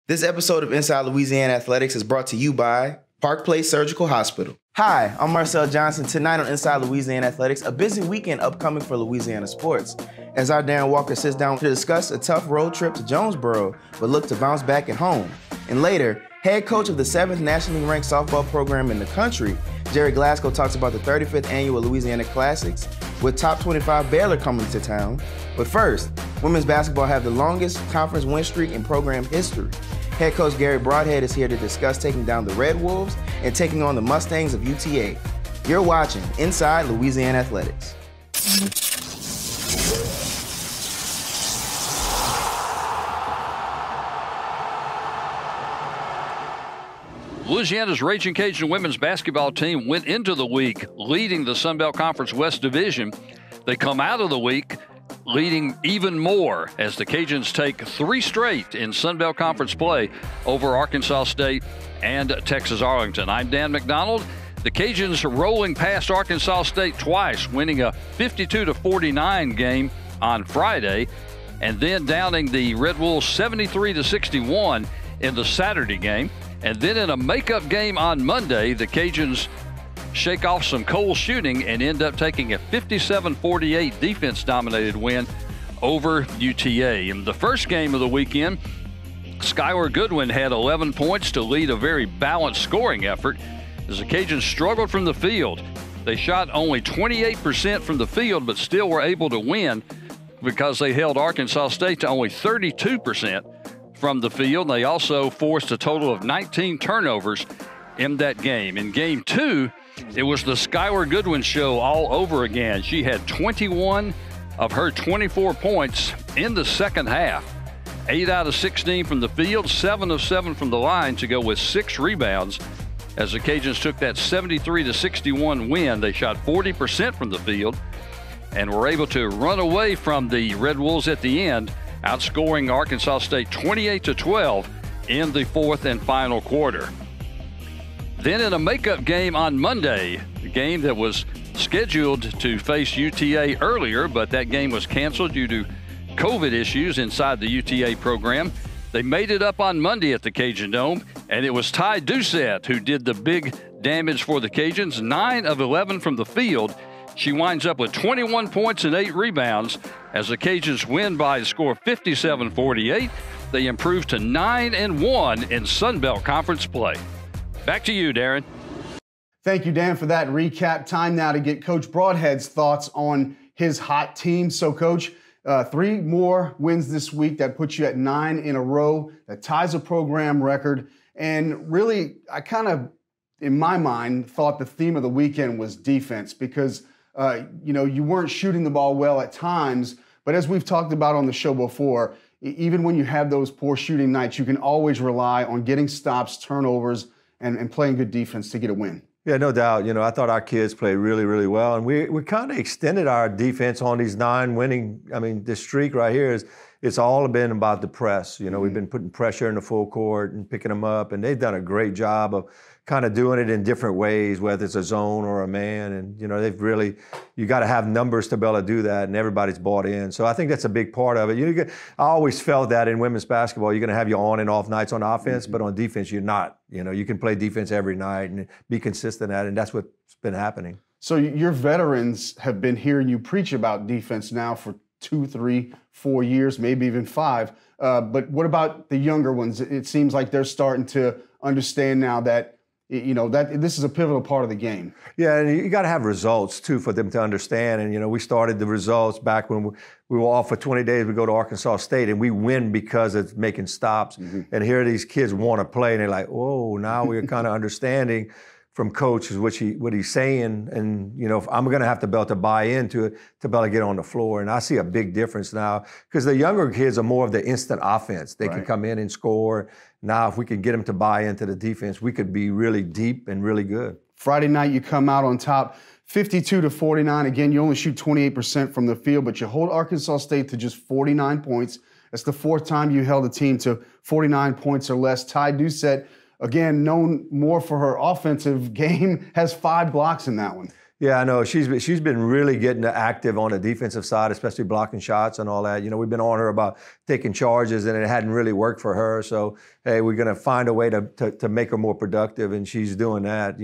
This episode of Inside Louisiana Athletics is brought to you by Park Place Surgical Hospital. Hi, I'm Marcel Johnson. Tonight on Inside Louisiana Athletics, a busy weekend upcoming for Louisiana sports. As our Darren Walker sits down to discuss a tough road trip to Jonesboro, but look to bounce back at home. And later, head coach of the 7th nationally ranked softball program in the country, Jerry Glasgow, talks about the 35th annual Louisiana Classics, with top 25 Baylor coming to town. But first, women's basketball have the longest conference win streak in program history. Head coach Gary Broadhead is here to discuss taking down the Red Wolves and taking on the Mustangs of UTA. You're watching Inside Louisiana Athletics. Louisiana's Ragin Cajun women's basketball team went into the week leading the Sun Belt Conference West Division. They come out of the week leading even more as the Cajuns take 3 straight in Sun Belt Conference play over Arkansas State and Texas Arlington. I'm Dan McDonald. The Cajuns rolling past Arkansas State twice, winning a 52-49 game on Friday, and then downing the Red Wolves 73-61 in the Saturday game. And then in a makeup game on Monday, the Cajuns shake off some cold shooting and end up taking a 57-48 defense-dominated win over UTA. In the first game of the weekend, Skylar Goodwin had 11 points to lead a very balanced scoring effort as the Cajuns struggled from the field. They shot only 28% from the field, but still were able to win because they held Arkansas State to only 32% from the field. They also forced a total of 19 turnovers in that game. In game 2, it was the Skylar Goodwin show all over again. She had 21 of her 24 points in the second half. 8 out of 16 from the field, 7 of 7 from the line to go with 6 rebounds. As the Cajuns took that 73-61 win, they shot 40% from the field and were able to run away from the Red Wolves at the end, outscoring Arkansas State 28-12 in the fourth and final quarter. Then in a makeup game on Monday, a game that was scheduled to face UTA earlier, but that game was canceled due to COVID issues inside the UTA program. They made it up on Monday at the Cajun Dome, and it was Ty Doucette who did the big damage for the Cajuns, 9 of 11 from the field. She winds up with 21 points and 8 rebounds as the Cajuns win by a score of 57-48. They improve to 9-1 in Sun Belt Conference play. Back to you, Darren. Thank you, Dan, for that recap. Time now to get Coach Broadhead's thoughts on his hot team. So, Coach, 3 more wins this week. That puts you at 9 in a row. That ties a program record. And really, I kind of, in my mind, thought the theme of the weekend was defense because, you weren't shooting the ball well at times. But as we've talked about on the show before, even when you have those poor shooting nights, you can always rely on getting stops, turnovers, and playing good defense to get a win. Yeah, no doubt. I thought our kids played really, really well. And we kind of extended our defense on these 9 winning. This streak right here it's all been about the press. We've been putting pressure in the full court and picking them up. And they've done a great job of kind of doing it in different ways, whether it's a zone or a man. And, they've really, you got to have numbers to be able to do that. And everybody's bought in. So I think that's a big part of it. I always felt that in women's basketball, you're going to have your on and off nights on offense, but on defense, you're not. You can play defense every night and be consistent at it. And that's what's been happening. So your veterans have been hearing you preach about defense now for 2, 3, 4 years, maybe even 5. But what about the younger ones? It seems like they're starting to understand now that that this is a pivotal part of the game. Yeah, and you got to have results, too, for them to understand. And, we started the results back when we were off for 20 days. We go to Arkansas State, and we win because of making stops. Mm-hmm. And here these kids want to play, and they're like, oh, now we're kind of understanding from Coach is what he's saying. And, I'm going to have to be able to buy into it to be able to get on the floor. And I see a big difference now because the younger kids are more of the instant offense. They can come in and score. Now, if we can get them to buy into the defense, we could be really deep and really good. Friday night, you come out on top 52-49. Again, you only shoot 28% from the field, but you hold Arkansas State to just 49 points. That's the 4th time you held a team to 49 points or less. Ty Doucette, again, known more for her offensive game, has 5 blocks in that one. Yeah, I know. She's been really getting active on the defensive side, especially blocking shots and all that. We've been on her about taking charges, and it hadn't really worked for her. So, hey, we're going to find a way to make her more productive, and she's doing that,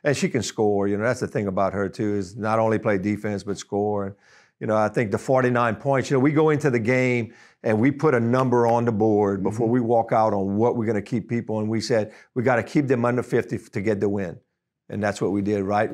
And she can score. That's the thing about her, too, is not only play defense, but score. And, I think the 49 points, we go into the game and we put a number on the board before we walk out on what we're going to keep people. And we said, we got to keep them under 50 to get the win. And that's what we did, right?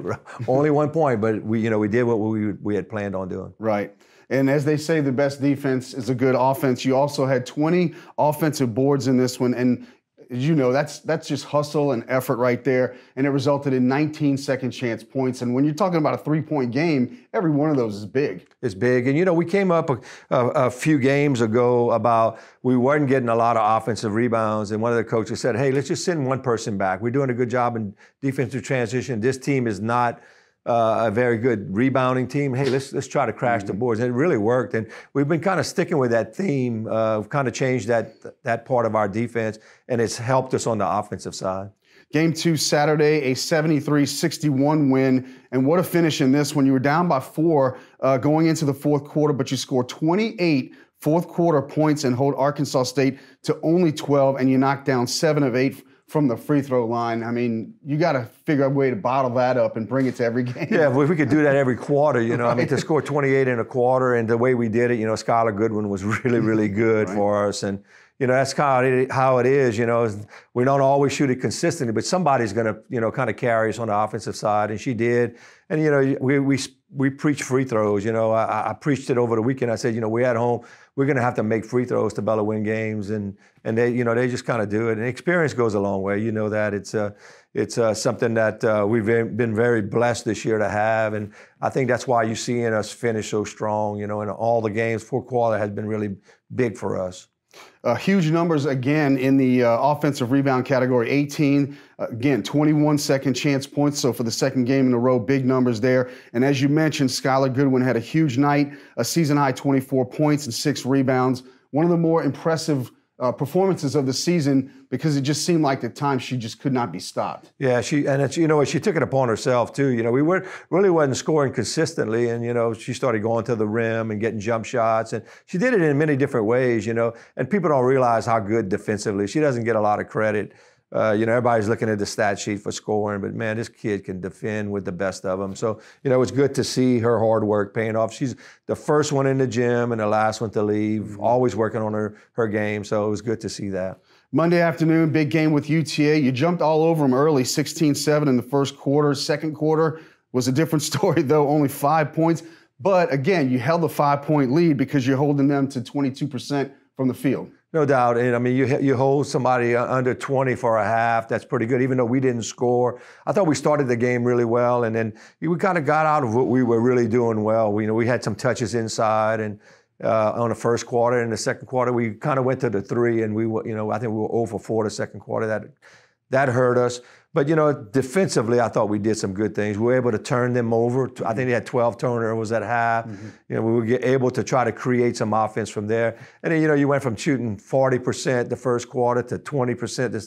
Only 1 point, but we did what we had planned on doing. Right. And as they say, the best defense is a good offense. You also had 20 offensive boards in this one. And that's just hustle and effort right there. And it resulted in 19 second chance points. And when you're talking about a 3-point game, every one of those is big. It's big. And, we came up a few games ago about we weren't getting a lot of offensive rebounds. And one of the coaches said, hey, let's just send one person back. We're doing a good job in defensive transition. This team is not a very good rebounding team. Hey, let's try to crash the boards. And it really worked. And we've been kind of sticking with that theme, kind of changed that part of our defense, and it's helped us on the offensive side. Game 2 Saturday, a 73-61 win. And what a finish in this one. You were down by 4 going into the fourth quarter, but you scored 28 fourth quarter points and hold Arkansas State to only 12, and you knocked down 7 of 8 from the free throw line. I mean, you got to figure out a way to bottle that up and bring it to every game. Yeah, if we could do that every quarter, I mean, to score 28 in a quarter, and the way we did it, Skylar Goodwin was really, really good for us. And, that's kind of how it is, we don't always shoot it consistently, but somebody's going to, kind of carry us on the offensive side, and she did. And, we preach free throws, I preached it over the weekend. I said, we're at home, we're going to have to make free throws to be able to win games, and they, they just kind of do it. And experience goes a long way. That it's something that we've been very blessed this year to have, and I think that's why you're seeing us finish so strong. In all the games, fourth quarter has been really big for us. Huge numbers again in the offensive rebound category, 18, again, 21 second chance points. So for the second game in a row, big numbers there. And as you mentioned, Skylar Goodwin had a huge night, a season high 24 points and 6 rebounds. One of the more impressive performances of the season, because it just seemed like at times she just could not be stopped. Yeah, she took it upon herself too. We really wasn't scoring consistently, and she started going to the rim and getting jump shots, and she did it in many different ways. And people don't realize how good defensively. She doesn't get a lot of credit. Everybody's looking at the stat sheet for scoring, but man, this kid can defend with the best of them. So, it's good to see her hard work paying off. She's the first one in the gym and the last one to leave, always working on her game. So it was good to see that. Monday afternoon, big game with UTA. You jumped all over them early, 16-7 in the first quarter. Second quarter was a different story, though, only 5 points. But again, you held a 5-point lead because you're holding them to 22% from the field. No doubt. And I mean, you hold somebody under 20 for a half. That's pretty good, even though we didn't score. I thought we started the game really well, and then we kind of got out of what we were really doing well. We had some touches inside, and on the first quarter. In the second quarter, we kind of went to the 3, and I think we were 0 for 4 the second quarter. That hurt us. But, defensively, I thought we did some good things. We were able to turn them over. I think they had 12 turnovers at half. We were able to try to create some offense from there. And then, you went from shooting 40% the first quarter to 20% the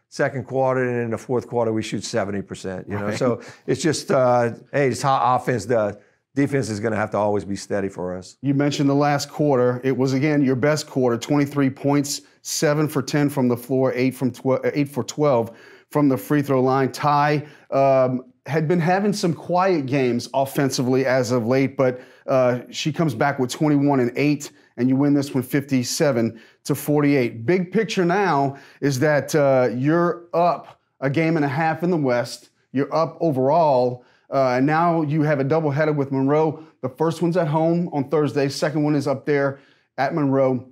second quarter. And in the fourth quarter, we shoot 70%, Right. So it's just, it's how offense does. Defense is going to have to always be steady for us. You mentioned the last quarter. It was, again, your best quarter, 23 points, 7 for 10 from the floor, 8 for 12 from the free throw line. Ty had been having some quiet games offensively as of late, but she comes back with 21 and 8, and you win this one 57-48. Big picture now is that you're up a game and a half in the West. You're up overall. And now you have a doubleheader with Monroe. The first one's at home on Thursday. Second one is up there at Monroe.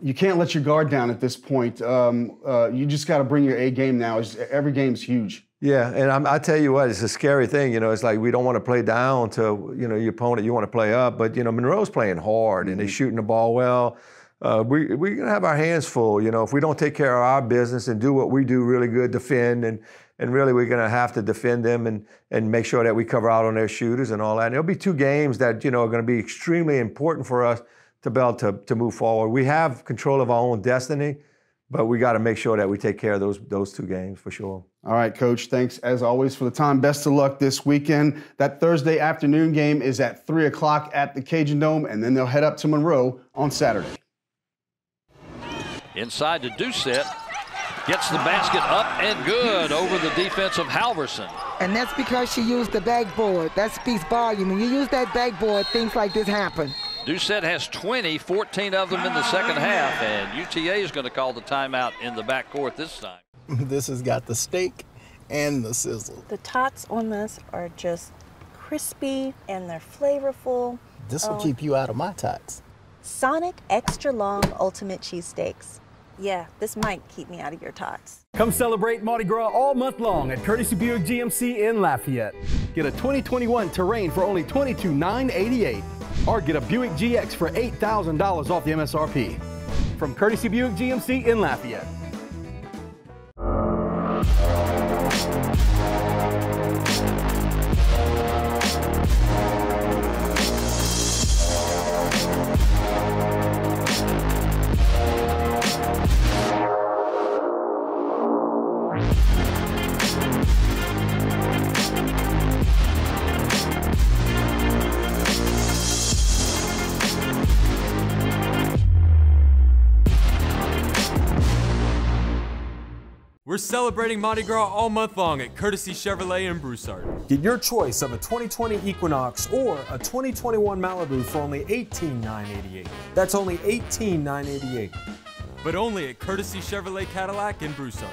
You can't let your guard down at this point. You just got to bring your A game now. Every game's huge. Yeah, and I tell you what, it's a scary thing. It's like we don't want to play down to your opponent. You want to play up, but Monroe's playing hard and they're shooting the ball well. We're gonna have our hands full. If we don't take care of our business and do what we do really good, defend and really we're going to have to defend them and make sure that we cover out on their shooters and all that. And there'll be 2 games that, are going to be extremely important for us to be able to move forward. We have control of our own destiny, But we got to make sure that we take care of those two games for sure. All right, Coach. Thanks, as always, for the time. Best of luck this weekend. That Thursday afternoon game is at 3 o'clock at the Cajun Dome, and then they'll head up to Monroe on Saturday. Inside to Doucette. Gets the basket up and good over the defense of Halverson. And that's because she used the backboard. That speaks volume. When you use that backboard, things like this happen. Doucette has 20, 14 of them in the second half, and UTA is going to call the timeout in the backcourt this time. This has got the steak and the sizzle. The tots on this are just crispy and they're flavorful. This will keep you out of my tots. Sonic Extra Long Ultimate Cheesesteaks. Yeah, this might keep me out of your tots. Come celebrate Mardi Gras all month long at Courtesy Buick GMC in Lafayette. Get a 2021 Terrain for only $22,988. Or get a Buick GX for $8,000 off the MSRP. From Courtesy Buick GMC in Lafayette. We're celebrating Mardi Gras all month long at Courtesy Chevrolet in Broussard. Get your choice of a 2020 Equinox or a 2021 Malibu for only $18,988. That's only $18,988. But only at Courtesy Chevrolet Cadillac in Broussard.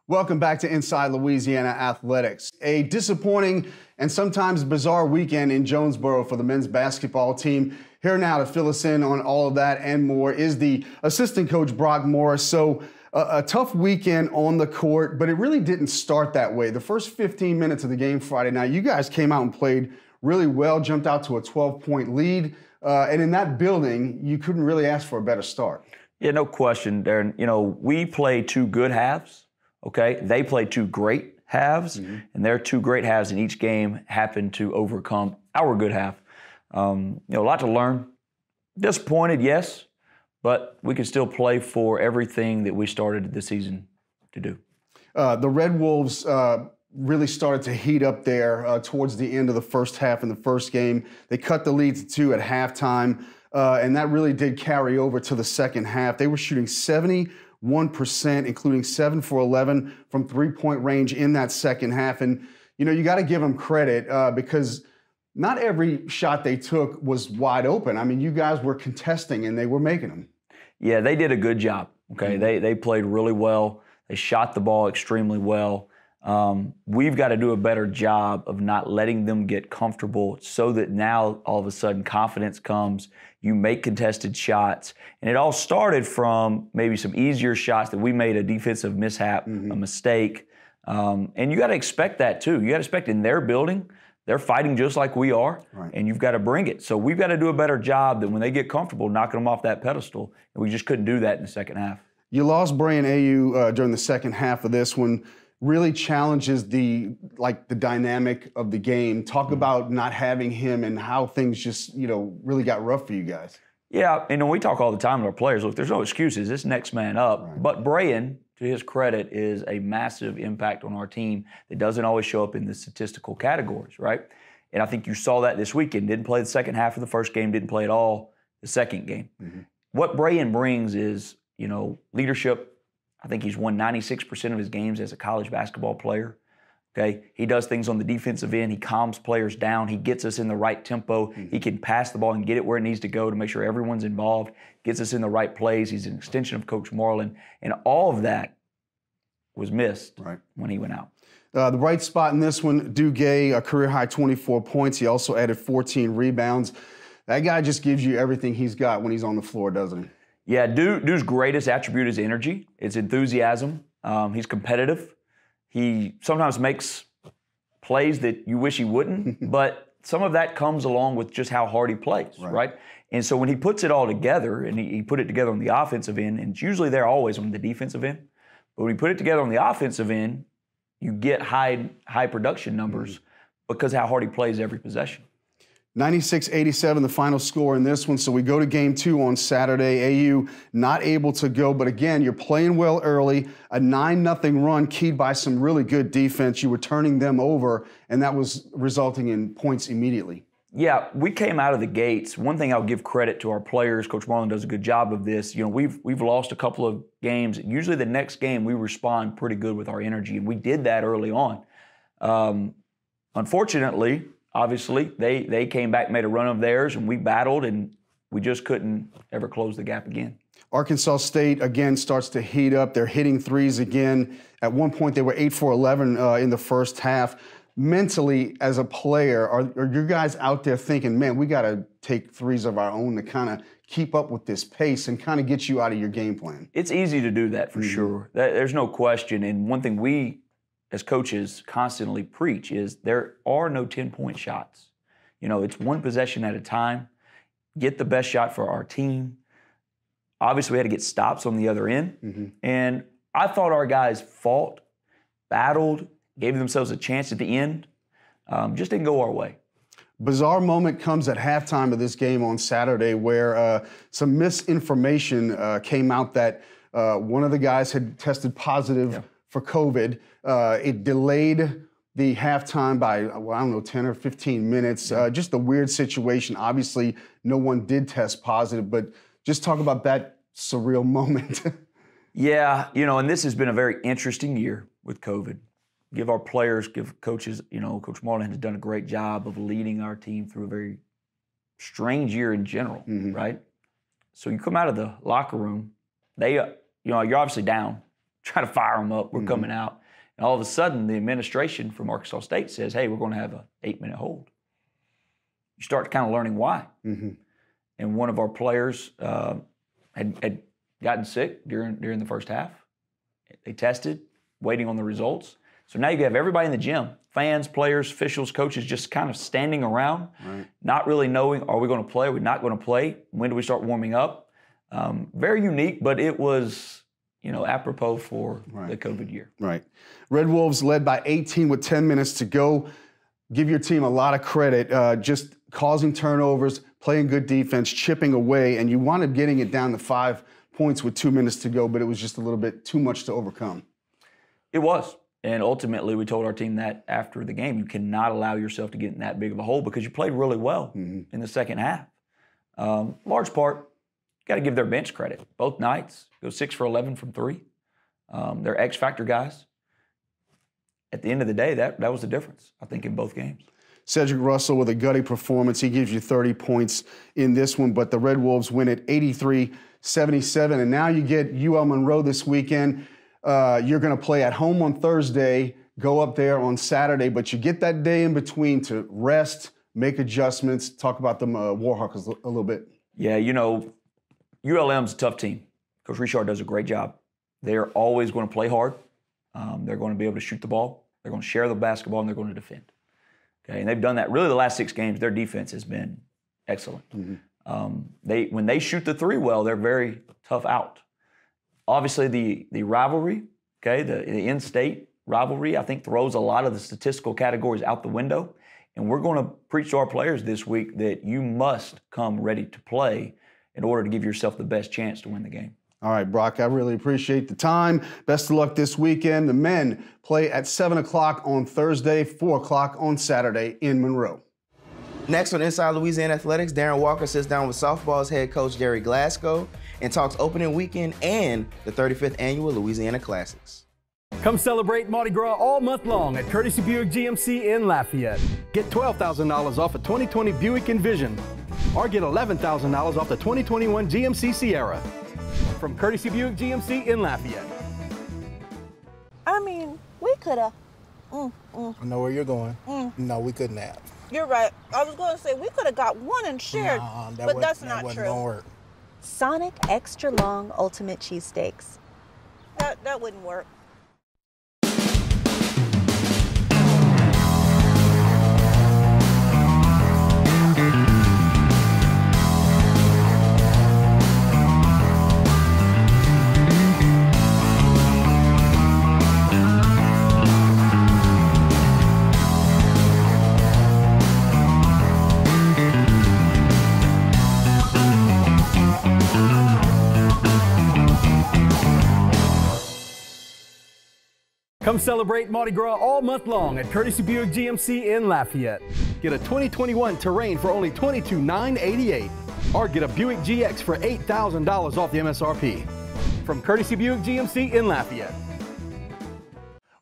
Welcome back to Inside Louisiana Athletics. A disappointing and sometimes bizarre weekend in Jonesboro for the men's basketball team. Here now to fill us in on all of that and more is the assistant coach, Brock Morris. So a tough weekend on the court, but it really didn't start that way. The first 15 minutes of the game Friday night, you guys came out and played really well, jumped out to a 12-point lead. And in that building, you couldn't really ask for a better start. Yeah, no question, Darren. You know, we played two good halves, okay? They played two great halves, and their two great halves in each game happened to overcome our good half. You know, a lot to learn. Disappointed, yes, but we can still play for everything that we started the season to do. The Red Wolves really started to heat up there towards the end of the first half in the first game. They cut the lead to 2 at halftime, and that really did carry over to the second half. They were shooting 71%, including 7 for 11 from three-point range in that second half. And, you know, you got to give them credit because not every shot they took was wide open. I mean, you guys were contesting and they were making them. Yeah, they did a good job, okay? They played really well. They shot the ball extremely well. We've got to do a better job of not letting them get comfortable so that now all of a sudden confidence comes. You make contested shots. And it all started from maybe some easier shots that we made a defensive mishap, a mistake. And you got to expect that too. You got to expect in their building, they're fighting just like we are, and you've got to bring it. So we've got to do a better job that when they get comfortable, knocking them off that pedestal. And we just couldn't do that in the second half. You lost Brian Ayu during the second half of this one. Really challenges the dynamic of the game. Talk about not having him and how things just, you know, really got rough for you guys. Yeah, and we talk all the time to our players, look, there's no excuses. It's next man up. But Brian, to his credit, is a massive impact on our team that doesn't always show up in the statistical categories, right? And I think you saw that this weekend. Didn't play the second half of the first game, didn't play at all the second game. What Brian brings is, you know, leadership. I think he's won 96% of his games as a college basketball player. Okay, he does things on the defensive end. He calms players down. He gets us in the right tempo. He can pass the ball and get it where it needs to go to make sure everyone's involved. Gets us in the right plays. He's an extension of Coach Marlin, and all of that was missed when he went out. The bright spot in this one, Duguay, a career-high 24 points. He also added 14 rebounds. That guy just gives you everything he's got when he's on the floor, doesn't he? Yeah, Dude's greatest attribute is energy. It's enthusiasm. He's competitive. He sometimes makes plays that you wish he wouldn't, but some of that comes along with just how hard he plays, right? And so when he puts it all together, and he put it together on the offensive end, and it's usually there always on the defensive end, but when you put it together on the offensive end, you get high production numbers because how hard he plays every possession. 96-87, the final score in this one. So we go to game 2 on Saturday. AU not able to go, but again, you're playing well early. A 9-0 run keyed by some really good defense. You were turning them over, and that was resulting in points immediately. Yeah, we came out of the gates. One thing I'll give credit to our players. Coach Marlin does a good job of this. You know, we've lost a couple of games. Usually the next game we respond pretty good with our energy, and we did that early on. Unfortunately, obviously, they came back, made a run of theirs, and we battled, and we just couldn't ever close the gap again. Arkansas State, again, starts to heat up. They're hitting threes again. At one point, they were 8 for 11 in the first half. Mentally, as a player, are you guys out there thinking, man, we got to take threes of our own to kind of keep up with this pace and kind of get you out of your game plan? It's easy to do that for sure. There's no question. And one thing we, as coaches, constantly preach is there are no 10-point shots. You know, it's one possession at a time. Get the best shot for our team. Obviously, we had to get stops on the other end. And I thought our guys fought, battled, gave themselves a chance at the end. Just didn't go our way. Bizarre moment comes at halftime of this game on Saturday where some misinformation came out that one of the guys had tested positive for COVID. It delayed the halftime by, well, I don't know, 10 or 15 minutes. Just a weird situation. Obviously, no one did test positive, but just talk about that surreal moment. Yeah, you know, and this has been a very interesting year with COVID. Give our players, give coaches, you know, Coach Marlin has done a great job of leading our team through a very strange year in general, right? So you come out of the locker room, they, you know, you're obviously down, try to fire them up, we're coming out. And all of a sudden, the administration from Arkansas State says, hey, we're going to have an 8-minute hold. You start kind of learning why. And one of our players had gotten sick during the first half. They tested, waiting on the results. So now you have everybody in the gym, fans, players, officials, coaches, just kind of standing around, not really knowing, are we going to play, are we not going to play, when do we start warming up? Very unique, but it was, you know, apropos for the COVID year. Red Wolves led by 18 with 10 minutes to go. Give your team a lot of credit, just causing turnovers, playing good defense, chipping away, and you wound up getting it down to 5 points with 2 minutes to go, but it was just a little bit too much to overcome. It was. And ultimately, we told our team that after the game, you cannot allow yourself to get in that big of a hole because you played really well in the second half. Large part, got to give their bench credit. Both nights, go 6 for 11 from 3. They're X-factor guys. At the end of the day, that was the difference, I think, in both games. Cedric Russell with a gutty performance. He gives you 30 points in this one, but the Red Wolves win it 83-77. And now you get UL Monroe this weekend. You're going to play at home on Thursday, go up there on Saturday, but you get that day in between to rest, make adjustments. Talk about them Warhawks a little bit. Yeah, you know, ULM's a tough team. Coach Richard does a great job. They're always going to play hard. They're going to be able to shoot the ball. They're going to share the basketball, and they're going to defend. Okay, and they've done that. Really, the last 6 games, their defense has been excellent. When they shoot the 3 well, they're very tough out. Obviously, the rivalry, okay, the in-state rivalry, I think throws a lot of the statistical categories out the window. And we're going to preach to our players this week that you must come ready to play in order to give yourself the best chance to win the game. All right, Brock, I really appreciate the time. Best of luck this weekend. The men play at 7 o'clock on Thursday, 4 o'clock on Saturday in Monroe. Next on Inside Louisiana Athletics, Darren Walker sits down with softball's head coach Jerry Glasgow and talks opening weekend and the 35th annual Louisiana Classics. Come celebrate Mardi Gras all month long at Courtesy Buick GMC in Lafayette. Get $12,000 off a 2020 Buick Envision, or get $11,000 off the 2021 GMC Sierra. From Courtesy Buick GMC in Lafayette. I mean, we could have. I know where you're going. No, we couldn't have. You're right. I was going to say we could have got one and shared, but that's not true. Gonna work. Sonic Extra Long Ultimate Cheesesteaks. That wouldn't work. Come celebrate Mardi Gras all month long at Courtesy Buick GMC in Lafayette. Get a 2021 Terrain for only $22,988, or get a Buick GX for $8,000 off the MSRP. From Courtesy Buick GMC in Lafayette.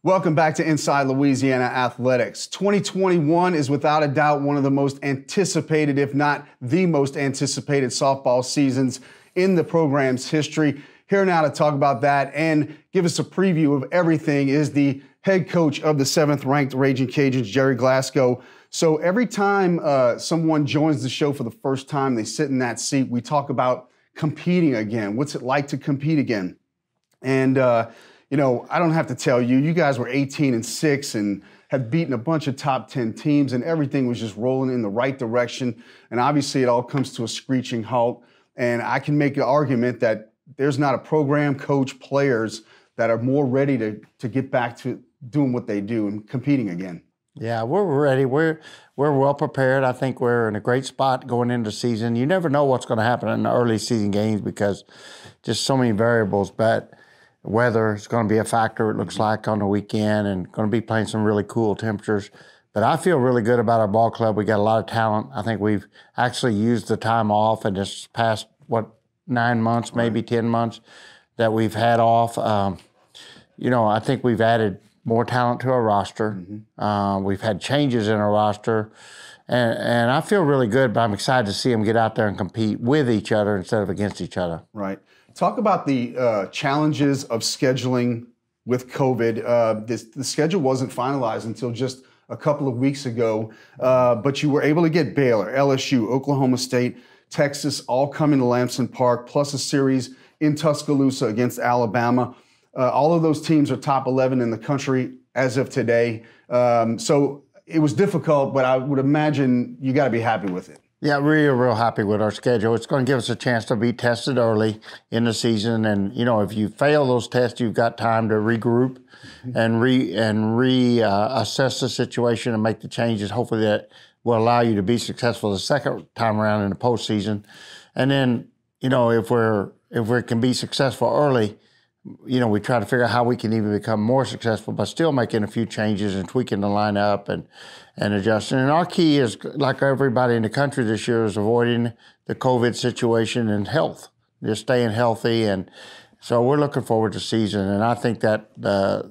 Welcome back to Inside Louisiana Athletics. 2021 is without a doubt one of the most anticipated, if not the most anticipated softball seasons in the program's history. Here now to talk about that and give us a preview of everything is the head coach of the 7th-ranked Ragin Cajuns, Jerry Glasgow. So every time someone joins the show for the first time, they sit in that seat, we talk about competing again. What's it like to compete again? And, you know, I don't have to tell you, you guys were 18-6 and had beaten a bunch of top 10 teams, and everything was just rolling in the right direction. And obviously it all comes to a screeching halt. And I can make an argument that there's not a program, coach, players that are more ready to get back to doing what they do and competing again. Yeah, we're ready. We're well prepared. I think we're in a great spot going into the season. You never know what's going to happen in the early season games because just so many variables. But weather is going to be a factor, it looks like, on the weekend, and going to be playing some really cool temperatures. But I feel really good about our ball club. We got a lot of talent. I think we've actually used the time off in this past, 9 months, maybe 10 months that we've had off. You know, I think we've added more talent to our roster. We've had changes in our roster. And I feel really good, but I'm excited to see them get out there and compete with each other instead of against each other. Right. Talk about the challenges of scheduling with COVID. The schedule wasn't finalized until just a couple of weeks ago, but you were able to get Baylor, LSU, Oklahoma State, Texas, all coming to Lamson Park, plus a series in Tuscaloosa against Alabama. All of those teams are top 11 in the country as of today. So it was difficult, but I would imagine you got to be happy with it. Yeah, we're real happy with our schedule. It's going to give us a chance to be tested early in the season. And, you know, if you fail those tests, you've got time to regroup and reassess the situation and make the changes, hopefully that will allow you to be successful the second time around in the postseason. And then, you know, if we can be successful early, you know, we try to figure out how we can even become more successful, but still making a few changes and tweaking the lineup and adjusting. And our key is, like everybody in the country this year, is avoiding the COVID situation and health, just staying healthy. And so we're looking forward to season. And I think that the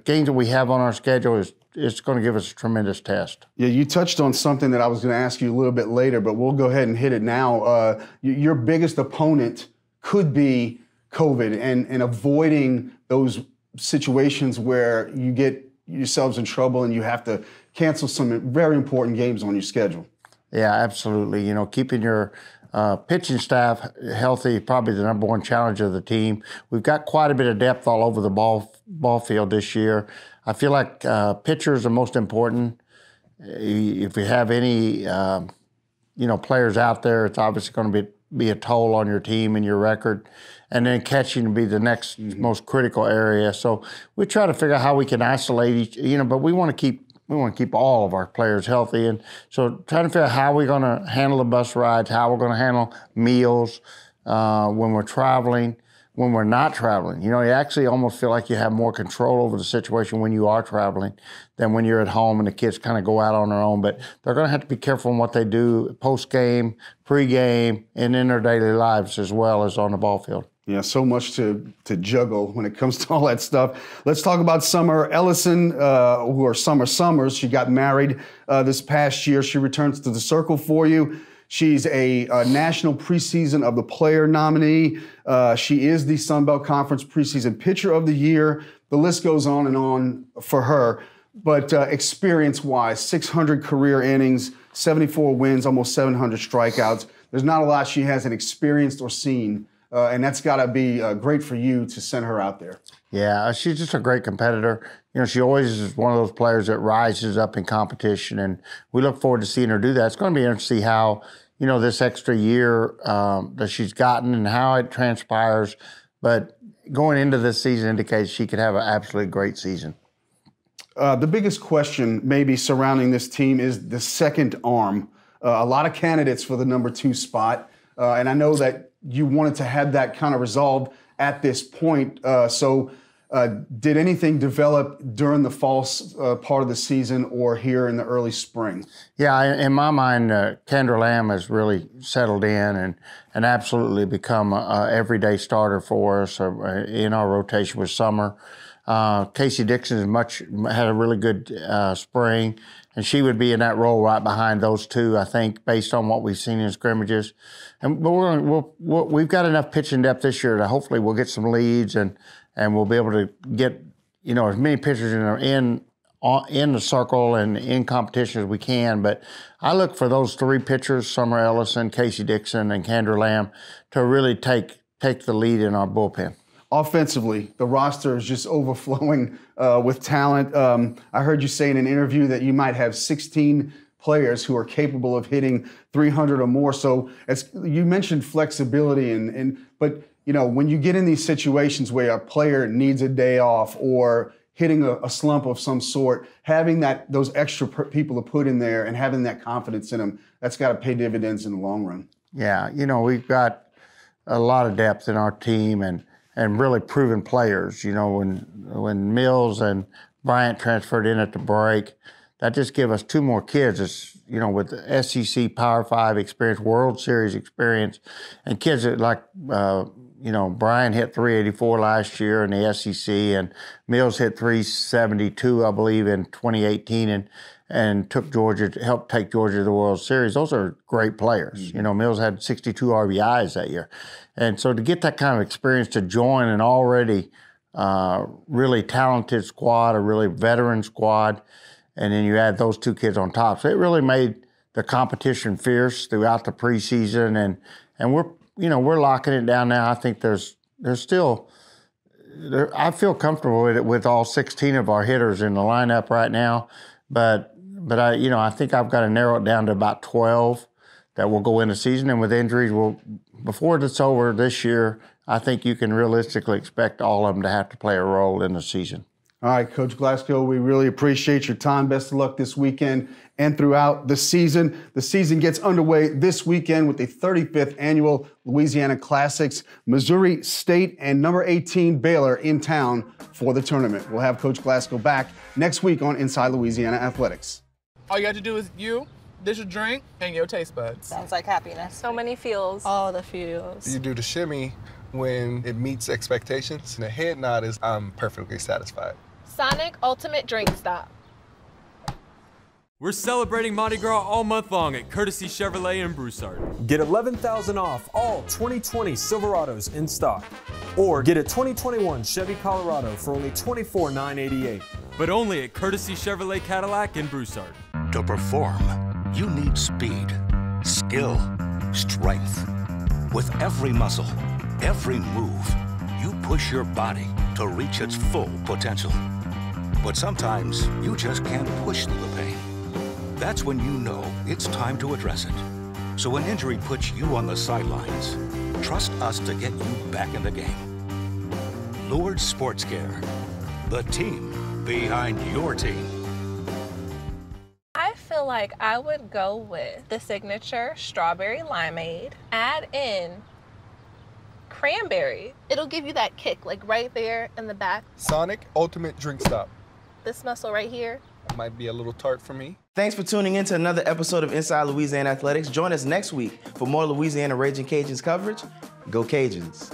games that we have on our schedule it's going to give us a tremendous test. Yeah, you touched on something that I was going to ask you a little bit later, but we'll go ahead and hit it now. Your biggest opponent could be COVID and avoiding those situations where you get yourselves in trouble and you have to cancel some very important games on your schedule. Yeah, absolutely. You know, keeping your pitching staff healthy, probably the number one challenge of the team. We've got quite a bit of depth all over the ball field this year. I feel like pitchers are most important. If you have any, you know, players out there, it's obviously going to be a toll on your team and your record. And then catching will be the next most critical area. So we try to figure out how we can isolate each, you know, but we want to keep all of our players healthy. And so trying to figure out how we're going to handle the bus rides, how we're going to handle meals when we're traveling, when we're not traveling. You know, you actually almost feel like you have more control over the situation when you are traveling than when you're at home and the kids kind of go out on their own. But they're going to have to be careful in what they do post-game, pre-game, and in their daily lives as well as on the ball field. Yeah, so much to juggle when it comes to all that stuff. Let's talk about Summer Ellison, or Summer Summers. She got married this past year. She returns to the circle for you. She's a national preseason of the player nominee. She is the Sun Belt Conference preseason pitcher of the year. The list goes on and on for her. But experience-wise, 600 career innings, 74 wins, almost 700 strikeouts. There's not a lot she hasn't experienced or seen. And that's got to be great for you to send her out there. Yeah, she's just a great competitor. You know, she always is one of those players that rises up in competition, and we look forward to seeing her do that. It's going to be interesting to see how, you know, this extra year that she's gotten and how it transpires. But going into this season indicates she could have an absolutely great season. The biggest question maybe surrounding this team is the second arm. A lot of candidates for the number 2 spot, and I know that you wanted to have that kind of resolved at this point. So Did anything develop during the fall part of the season or here in the early spring? Yeah, in my mind, Kendra Lamb has really settled in and absolutely become an everyday starter for us in our rotation with Summer. Casey Dixon had a really good spring, and she would be in that role right behind those two, I think, based on what we've seen in scrimmages. But we've got enough pitching depth this year that hopefully we'll get some leads and we'll be able to get as many pitchers in the circle and in competition as we can. But I look for those three pitchers, Summer Ellison, Casey Dixon, and Kendra Lamb, to really take the lead in our bullpen. Offensively, the roster is just overflowing with talent. I heard you say in an interview that you might have 16 players who are capable of hitting 300 or more. So as you mentioned flexibility, but when you get in these situations where a player needs a day off or hitting a slump of some sort, having those extra people to put in there and having that confidence in them, that's got to pay dividends in the long run. Yeah, we've got a lot of depth in our team and really proven players. When Mills and Bryant transferred in at the break, that just gave us two more kids. It's, with the SEC Power 5 experience, World Series experience, and kids that Brian hit 384 last year in the SEC, and Mills hit 372, I believe, in 2018, and helped take Georgia to the World Series. Those are great players. Mm-hmm. Mills had 62 RBIs that year. And so to get that kind of experience to join an already really talented squad, a really veteran squad, and then you add those two kids on top. So it really made the competition fierce throughout the preseason, and we're locking it down now. I think there's still I feel comfortable with all 16 of our hitters in the lineup right now, but I think I've got to narrow it down to about 12 that will go in the season, and with injuries, before it's over this year, I think you can realistically expect all of them to have to play a role in the season. All right, Coach Glasgow, we really appreciate your time. Best of luck this weekend and throughout the season. The season gets underway this weekend with the 35th Annual Louisiana Classics. Missouri State and number 18 Baylor in town for the tournament. We'll have Coach Glasgow back next week on Inside Louisiana Athletics. All you have to do is dish a drink, and your taste buds. Sounds like happiness. So many feels. All the feels. You do the shimmy when it meets expectations. The head nod is I'm perfectly satisfied. Sonic Ultimate Drink Stop. We're celebrating Mardi Gras all month long at Courtesy Chevrolet in Broussard. Get $11,000 off all 2020 Silverados in stock. Or get a 2021 Chevy Colorado for only $24,988. But only at Courtesy Chevrolet Cadillac in Broussard. To perform, you need speed, skill, strength. With every muscle, every move, you push your body to reach its full potential. But sometimes you just can't push through the pain. That's when you know it's time to address it. So when injury puts you on the sidelines, trust us to get you back in the game. Lourdes Sports Care, the team behind your team. I feel like I would go with the signature strawberry limeade. Add in cranberry. It'll give you that kick, like right there in the back. Sonic Ultimate Drink Stop. This muscle right here. Might be a little tart for me. Thanks for tuning in to another episode of Inside Louisiana Athletics. Join us next week for more Louisiana Ragin Cajuns coverage. Go Cajuns.